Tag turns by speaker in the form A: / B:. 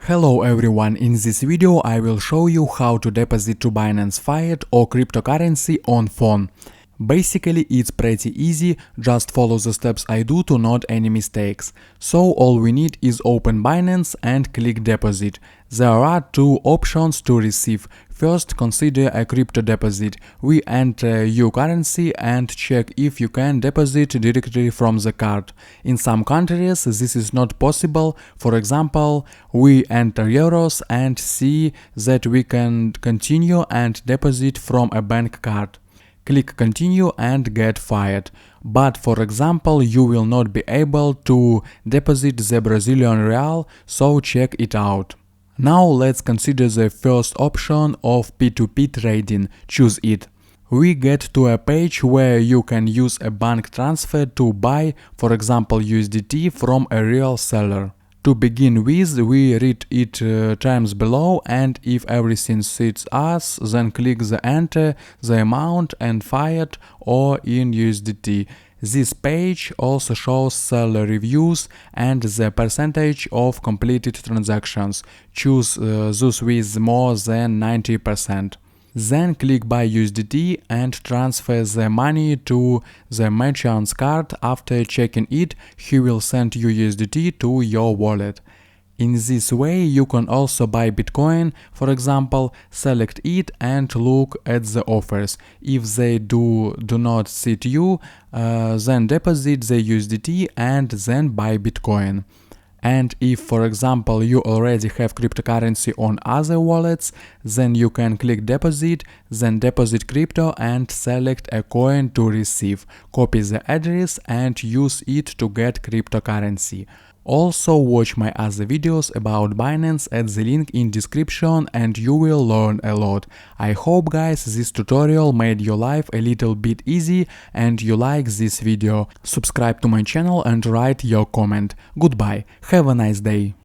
A: Hello everyone, in this video I will show you how to deposit to Binance Fiat or cryptocurrency on phone. Basically it's pretty easy, just follow the steps I do to not any mistakes. So all we need is open Binance and click deposit. There are two options to receive. First, consider a crypto deposit. We enter your currency and check if you can deposit directly from the card. In some countries this is not possible. For example, we enter euros and see that we can continue and deposit from a bank card. Click continue and get fiat. But for example, you will not be able to deposit the Brazilian real, so check it out. Now let's consider the first option of P2P trading. Choose it. We get to a page where you can use a bank transfer to buy, for example, USDT from a real seller. To begin with, we read it terms below, and if everything suits us, then click the enter, the amount and fiat or in USDT. This page also shows seller reviews and the percentage of completed transactions. Choose those with more than 90%. Then click buy USDT and transfer the money to the merchant's card. After checking it, he will send you USDT to your wallet. In this way you can also buy Bitcoin, for example, select it and look at the offers. If they do not suit you, then deposit the USDT and then buy Bitcoin. And if, for example, you already have cryptocurrency on other wallets, then you can click deposit, then deposit crypto and select a coin to receive. Copy the address and use it to get cryptocurrency. Also watch my other videos about Binance at the link in description and you will learn a lot. I hope guys this tutorial made your life a little bit easy and you like this video. Subscribe to my channel and write your comment. Goodbye, have a nice day.